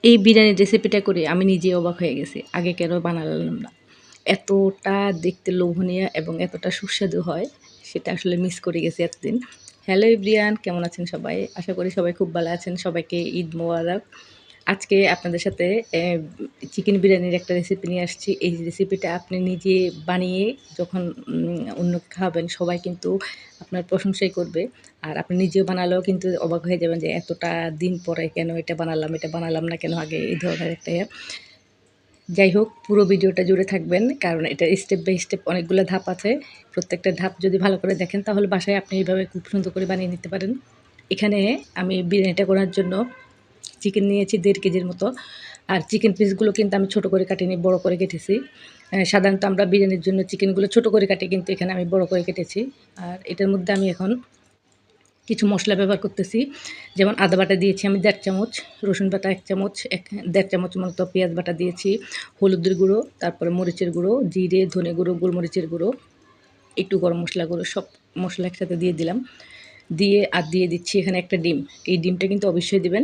এই বিরিয়ানির রেসিপিটা করে আমি নিজেই অবাক হয়ে গেছি। আগে কেন বানালাম না? এতটা দেখতে লোভনীয় এবং এতটা সুস্বাদু হয়, সেটা আসলে মিস করে গেছি এতদিন। হ্যালো এভরিওয়ান, কেমন আছেন সবাই? আশা করি সবাই খুব ভালো আছেন। সবাইকে ঈদ মোবারক। আজকে আপনাদের সাথে চিকেন বিরিয়ানির একটা রেসিপি নিয়ে আসছি। এই রেসিপিটা আপনি নিজে বানিয়ে যখন অন্যকে খাওয়াবেন, সবাই কিন্তু আপনার প্রশংসাই করবে। আর আপনি নিজেও বানালেও কিন্তু অবাক হয়ে যাবেন যে এতটা দিন পরে কেন এটা বানালাম না কেন আগে? এই ধরনের একটা ইয়ে। যাই হোক, পুরো ভিডিওটা জুড়ে থাকবেন, কারণ এটা স্টেপ বাই স্টেপ অনেকগুলো ধাপ আছে। প্রত্যেকটা ধাপ যদি ভালো করে দেখেন তাহলে বাসায় আপনি এইভাবে খুব সুন্দর করে বানিয়ে নিতে পারেন। এখানে আমি বিরিয়ানিটা করার জন্য চিকেন নিয়েছি ১.৫ কেজির মতো। আর চিকেন পিসগুলো কিন্তু আমি ছোট করে কাটিনি, বড় করে কেটেছি। সাধারণত আমরা বিরিয়ানির জন্য চিকেনগুলো ছোট করে কাটি, কিন্তু এখানে আমি বড় করে কেটেছি। আর এটার মধ্যে আমি এখন কিছু মশলা ব্যবহার করতেছি। যেমন আদা বাটা দিয়েছি আমি ১.৫ চামচ, রসুন বাটা ১ চামচ, ১.৫ চামচ মতো পেঁয়াজ বাটা দিয়েছি, হলুদের গুঁড়ো, তারপরে মরিচের গুঁড়ো, জিরে, ধনে গুঁড়ো, গোলমরিচের গুঁড়ো, একটু গরম মশলা গুঁড়ো, সব মশলা একসাথে দিয়ে দিলাম। দিয়ে দিচ্ছি এখানে একটা ডিম। এই ডিমটা কিন্তু অবশ্যই দিবেন।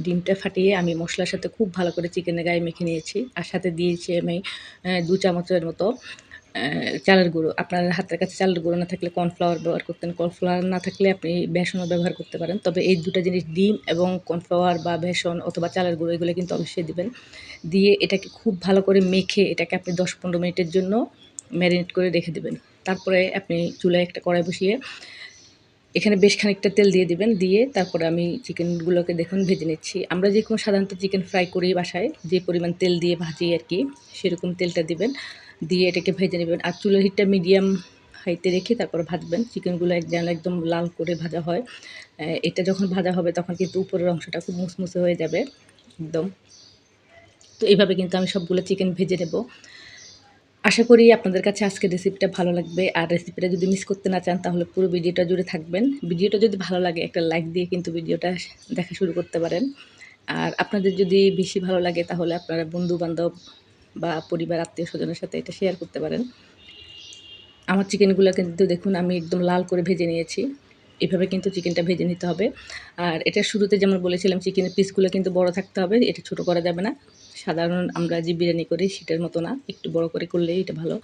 ডিমটা ফাটিয়ে আমি মশলার সাথে খুব ভালো করে চিকেনের গায়ে মেখে নিয়েছি। আর সাথে দিয়েছি আমি ২ চামচের মতো চালের গুঁড়ো। আপনার হাতের কাছে চালের গুঁড়ো না থাকলে কর্নফ্লাওয়ার ব্যবহার করতেন। কর্নফ্লাওয়ার না থাকলে আপনি বেসনও ব্যবহার করতে পারেন। তবে এই ২ টা জিনিস, ডিম এবং কর্নফ্লাওয়ার বা বেসন অথবা চালের গুঁড়ো, এগুলো কিন্তু অবশ্যই দিবেন। দিয়ে এটাকে খুব ভালো করে মেখে এটাকে আপনি ১০-১৫ মিনিটের জন্য ম্যারিনেট করে রেখে দিবেন। তারপরে আপনি চুলায় একটা কড়াই বসিয়ে এখানে বেশ খানিকটা তেল দিয়ে দিবেন। দিয়ে তারপরে আমি চিকেনগুলোকে দেখুন ভেজে নিচ্ছি। আমরা যেরকম সাধারণত চিকেন ফ্রাই করি বাসায়, যে পরিমাণ তেল দিয়ে ভাজি আরকি, সেরকম তেলটা দিবেন। দিয়ে এটাকে ভেজে নেবেন। আর চুলার হিটটা মিডিয়াম হাইতে রেখে তারপরে ভাজবেন। চিকেনগুলো যেন একদম লাল করে ভাজা হয়। এটা যখন ভাজা হবে তখন কিন্তু উপরের অংশটা খুব মুসমুসে হয়ে যাবে একদম। তো এইভাবে কিন্তু আমি সবগুলো চিকেন ভেজে নেব। আশা করি আপনাদের কাছে আজকের রেসিপিটা ভালো লাগবে। আর রেসিপিটা যদি মিস করতে না চান তাহলে পুরো ভিডিওটা জুড়ে থাকবেন। ভিডিওটা যদি ভালো লাগে একটা লাইক দিয়ে কিন্তু ভিডিওটা দেখা শুরু করতে পারেন। আর আপনাদের যদি বেশি ভালো লাগে তাহলে আপনারা বন্ধু-বান্ধব বা পরিবার, আত্মীয়স্বজনের সাথে এটা শেয়ার করতে পারেন। আমার চিকেনগুলো কিন্তু দেখুন আমি একদম লাল করে ভেজে নিয়েছি। এভাবে কিন্তু চিকেনটা ভেজে নিতে হবে। আর এটা শুরুতে যেমন বলেছিলাম, চিকেনের পিসগুলো কিন্তু বড় থাকতে হবে। এটা ছোট করা যাবে না। সাধারণ আমরা যে বিরিয়ানি করি সেটার মতো না। একটু বড় করে করলেই এটা ভালো।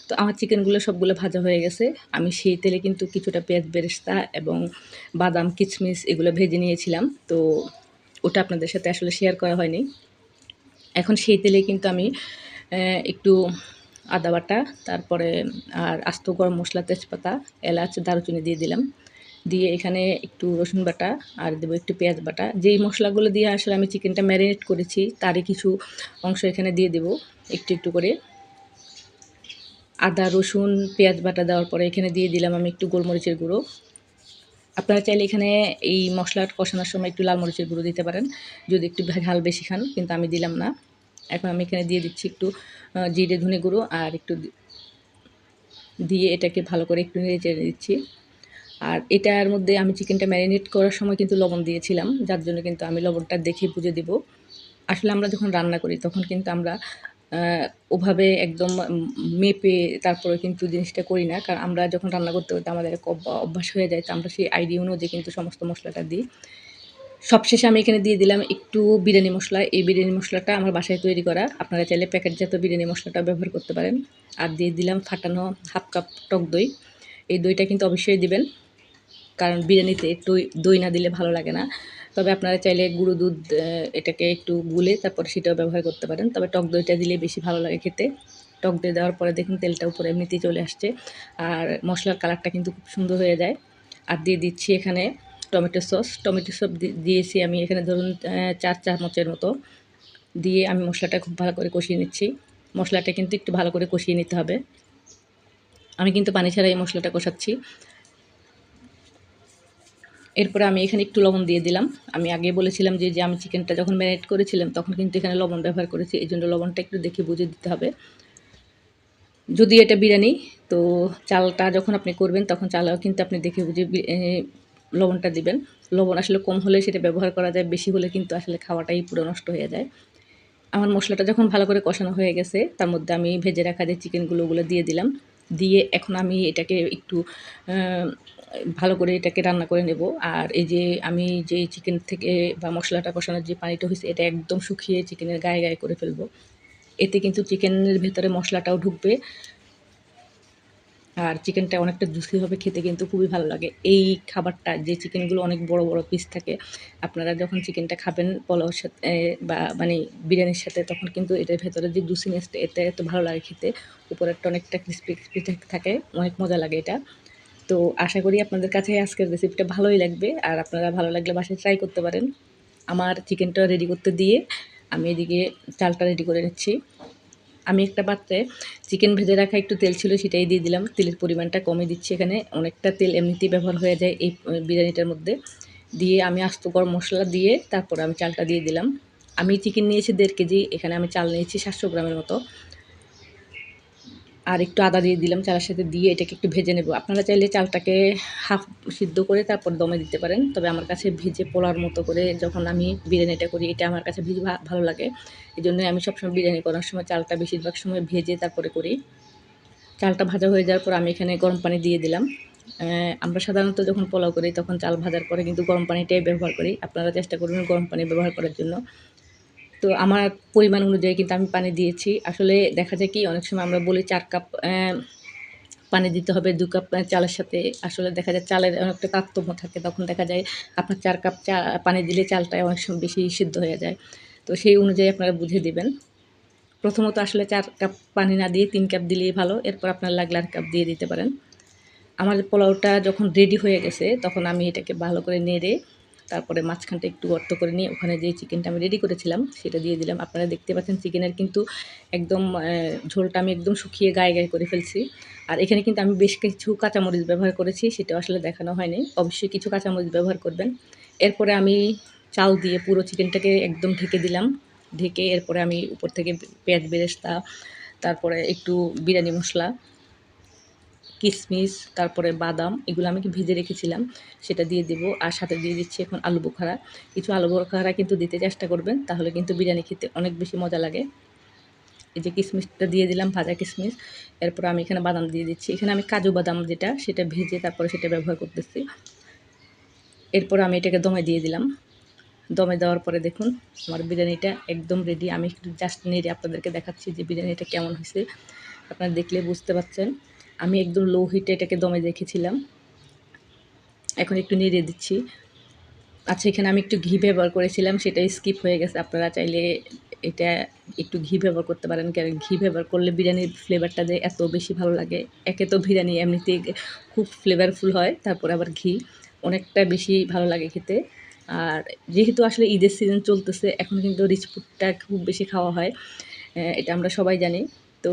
তো আমার চিকেনগুলো সবগুলো ভাজা হয়ে গেছে। আমি সেই তেলে কিন্তু কিছুটা পেঁয়াজ বেরেস্তা এবং বাদাম, কিশমিশ এগুলো ভেজে নিয়েছিলাম। তো ওটা আপনাদের সাথে আসলে শেয়ার করা হয়নি। এখন সেই তেলেই কিন্তু আমি একটু আদা বাটা, তারপরে আর আস্ত গরম মশলা, তেজপাতা, এলাচ, দারুচিনি দিয়ে দিলাম। দিয়ে এখানে একটু রসুন বাটা আর দেবো একটু পেঁয়াজ বাটা। যেই মশলাগুলো দিয়ে আসলে আমি চিকেনটা ম্যারিনেট করেছি তারই কিছু অংশ এখানে দিয়ে দেবো একটু, একটু করে। আদা, রসুন, পেঁয়াজ বাটা দেওয়ার পরে এখানে দিয়ে দিলাম আমি একটু গোলমরিচের গুঁড়ো। আপনারা চাইলে এখানে এই মশলাটা কষানোর সময় একটু লাল মরিচের গুঁড়ো দিতে পারেন, যদি একটু ঝাল বেশি খান, কিন্তু আমি দিলাম না। এখন আমি এখানে দিয়ে দিচ্ছি একটু জিরে ধনে গুঁড়ো আর একটু দিয়ে এটাকে ভালো করে একটু নেড়ে চেড়ে দিচ্ছি। আর এটার মধ্যে আমি চিকেনটা ম্যারিনেট করার সময় কিন্তু লবণ দিয়েছিলাম, যার জন্য কিন্তু আমি লবণটা দেখে বুঝে দিব। আসলে আমরা যখন রান্না করি তখন কিন্তু আমরা ওভাবে একদম মেপে তারপরে কিন্তু জিনিসটা করি না, কারণ আমরা যখন রান্না করতে করতে আমাদের এক অভ্যাস হয়ে যায়, তো আমরা সেই আইডিয়া অনুযায়ী কিন্তু সমস্ত মশলাটা দিই। সবশেষে আমি এখানে দিয়ে দিলাম একটু বিরিয়ানি মশলা। এই বিরিয়ানি মশলাটা আমার বাসায় তৈরি করা। আপনারা চাইলে প্যাকেটজাত বিরিয়ানি মশলাটা ব্যবহার করতে পারেন। আর দিয়ে দিলাম ফাটানো 1/2 কাপ টক দই। এই দইটা কিন্তু অবশ্যই দিবেন, কারণ বিরিয়ানিতে দই না দিলে ভালো লাগে না। তবে আপনারা চাইলে গুঁড়ো দুধ এটাকে একটু গুলে তারপরে সেটাও ব্যবহার করতে পারেন। তবে টক দইটা দিলে বেশি ভালো লাগে খেতে। টক দই দেওয়ার পরে দেখুন তেলটা উপরে এমনিতেই চলে আসছে। আর মশলার কালারটা কিন্তু খুব সুন্দর হয়ে যায়। আর দিয়ে দিচ্ছি এখানে টমেটো সস। টমেটো সস দিয়েছি আমি এখানে ধরুন ৪ চামচের মতো। দিয়ে আমি মশলাটা খুব ভালো করে কষিয়ে নিচ্ছি। মশলাটা কিন্তু একটু ভালো করে কষিয়ে নিতে হবে। আমি কিন্তু পানি ছাড়া এই মশলাটা কষাচ্ছি। এরপরে আমি এখানে একটু লবণ দিয়ে দিলাম। আমি আগে বলেছিলাম যে আমি চিকেনটা যখন ম্যারিনেট করেছিলাম তখন কিন্তু এখানে লবণ ব্যবহার করেছি। এজন্য লবণটা একটু দেখে বুঝে দিতে হবে। যদি এটা বিরিয়ানি, তো চালটা যখন আপনি করবেন তখন চালেও কিন্তু আপনি দেখে বুঝে লবণটা দিবেন। লবণ আসলে কম হলে সেটা ব্যবহার করা যায়, বেশি হলে কিন্তু আসলে খাওয়াটাই পুরো নষ্ট হয়ে যায়। আমার মশলাটা যখন ভালো করে কষানো হয়ে গেছে, তার মধ্যে আমি ভেজে রাখা যে চিকেনগুলো ওগুলো দিয়ে দিলাম। দিয়ে এখন আমি এটাকে একটু ভালো করে এটাকে রান্না করে নেব। আর এই যে আমি যে চিকেন থেকে বা মশলাটা কষানোর যে পানিটা হইছে এটা একদম শুকিয়ে চিকেনের গায়ে, গায়ে করে ফেলবো। এতে কিন্তু চিকেনের ভেতরে মশলাটাও ঢুকবে। আর চিকেনটা অনেকটা জুসি হবে, খেতে কিন্তু খুবই ভালো লাগে। এই খাবারটা যে চিকেনগুলো অনেক বড়, বড় পিস থাকে, আপনারা যখন চিকেনটা খাবেন পোলাওর সাথে বা মানে বিরিয়ানির সাথে তখন কিন্তু এটার ভেতরে যে জুসিনেসটা এটা এত ভালো লাগে খেতে। উপরেরটা অনেকটা ক্রিস্পি, ক্রিস্পি থাকে, অনেক মজা লাগে এটা। তো আশা করি আপনাদের কাছে আজকের রেসিপিটা ভালোই লাগবে। আর আপনারা ভালো লাগলে বাসায় ট্রাই করতে পারেন। আমার চিকেনটা রেডি করতে দিয়ে আমি এদিকে চালটা রেডি করে নিচ্ছি। আমি একটা পাত্রে চিকেন ভেজে রাখা একটু তেল ছিল সেটাই দিয়ে দিলাম। তেলের পরিমাণটা কমই দিচ্ছি এখানে। অনেকটা তেল এমনিতেই ব্যবহার হয়ে যায় এই বিরিয়ানিটার মধ্যে। দিয়ে আমি আস্ত গরম মসলা দিয়ে তারপরে আমি চালটা দিয়ে দিলাম। আমি চিকেন নিয়েছি ১.৫ কেজি, এখানে আমি চাল নিয়েছি ৭০০ গ্রামের মতো। আর একটু আদা দিয়ে দিলাম চালের সাথে, দিয়ে এটাকে একটু ভেজে নেব। আপনারা চাইলে চালটাকে হাফ সিদ্ধ করে তারপর দমে দিতে পারেন। তবে আমার কাছে ভেজে পোলার মতো করে যখন আমি বিরিয়ানিটা করি এটা আমার কাছে বেশি ভালো লাগে। এজন্যই আমি সবসময় বিরিয়ানি করার সময় চালটা বেশিরভাগ সময় ভেজে তারপরে করি। চালটা ভাজা হয়ে যাওয়ার পর আমি এখানে গরম পানি দিয়ে দিলাম। আমরা সাধারণত যখন পোলাও করি তখন চাল ভাজার পরে কিন্তু গরম পানিটাই ব্যবহার করি। আপনারা চেষ্টা করবেন গরম পানি ব্যবহার করার জন্য। তো আমার পরিমাণ অনুযায়ী কিন্তু আমি পানি দিয়েছি। আসলে দেখা যায় কি অনেক সময় আমরা বলি ৪ কাপ পানি দিতে হবে ২ কাপ চালের সাথে। আসলে দেখা যায় চালের অনেকটা তারতম্য থাকে। তখন দেখা যায় আপনার ৪ কাপ পানি দিলে চালটা অনেক সময় বেশি সিদ্ধ হয়ে যায়। তো সেই অনুযায়ী আপনারা বুঝে দিবেন। প্রথমত আসলে ৪ কাপ পানি না দিয়ে ৩ কাপ দিলেই ভালো। এরপর আপনার লাগলে ৮ কাপ দিয়ে দিতে পারেন। আমার পোলাওটা যখন রেডি হয়ে গেছে তখন আমি এটাকে ভালো করে নেড়ে তারপরে মাঝখানটা একটু গর্ত করে নিয়ে ওখানে যে চিকেনটা আমি রেডি করেছিলাম সেটা দিয়ে দিলাম। আপনারা দেখতে পাচ্ছেন চিকেনের কিন্তু একদম ঝোলটা আমি একদম শুকিয়ে গায়ে, গায়ে করে ফেলছি। আর এখানে কিন্তু আমি বেশ কিছু কাঁচামরিচ ব্যবহার করেছি, সেটাও আসলে দেখানো হয়নি। অবশ্যই কিছু কাঁচামরিচ ব্যবহার করবেন। এরপরে আমি চাল দিয়ে পুরো চিকেনটাকে একদম ঢেকে দিলাম। ঢেকে এরপরে আমি উপর থেকে পেঁয়াজ বেরেস্তা, তারপরে একটু বিরিয়ানি মসলা, কিশমিশ, তারপরে বাদাম এগুলো আমি ভেজে রেখেছিলাম সেটা দিয়ে দেব। আর সাথে দিয়ে দিচ্ছি এখন আলু বোখারা। কিছু আলু বোখারা কিন্তু দিতে চেষ্টা করবেন, তাহলে কিন্তু বিরিয়ানি খেতে অনেক বেশি মজা লাগে। এই যে কিশমিশটা দিয়ে দিলাম, ভাজা কিশমিশ। এরপর আমি এখানে বাদাম দিয়ে দিচ্ছি। এখানে আমি কাজু বাদাম যেটা সেটা ভেজে তারপরে সেটা ব্যবহার করতেছি। এরপর আমি এটাকে দমে দিয়ে দিলাম। দমে দেওয়ার পরে দেখুন আমার বিরিয়ানিটা একদম রেডি। আমি একটু জাস্ট নেড়ে আপনাদেরকে দেখাচ্ছি যে বিরিয়ানিটা কেমন হয়েছে। আপনারা দেখলে বুঝতে পারছেন। আমি একদম লো হিটে এটাকে দমে রেখেছিলাম। এখন একটু নেড়ে দিচ্ছি। আচ্ছা, এখানে আমি একটু ঘি ব্যবহার করেছিলাম, সেটা স্কিপ হয়ে গেছে। আপনারা চাইলে এটা একটু ঘি ব্যবহার করতে পারেন। কারণ ঘি ব্যবহার করলে বিরিয়ানির ফ্লেভারটা যে এত বেশি ভালো লাগে। একে তো বিরিয়ানি এমনিতেই খুব ফ্লেভারফুল হয়, তারপরে আবার ঘি অনেকটা বেশি ভালো লাগে খেতে। আর যেহেতু আসলে ঈদের সিজন চলতেছে, এখন কিন্তু রিচ ফুডটা খুব বেশি খাওয়া হয়। এটা আমরা সবাই জানি। তো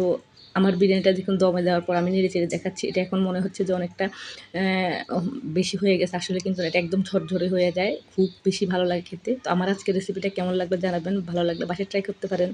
আমার বিরিয়ানিটা দেখুন দমে দেওয়ার পর আমি নেড়ে-চেড়ে দেখাচ্ছি। এটা এখন মনে হচ্ছে যে অনেকটা বেশি হয়ে গেছে। আসলে কিন্তু এটা একদম ঝরঝরে হয়ে যায়। খুব বেশি ভালো লাগে খেতে। তো আমার আজকের রেসিপিটা কেমন লাগবে জানাবেন। ভালো লাগলে বাসায় ট্রাই করতে পারেন।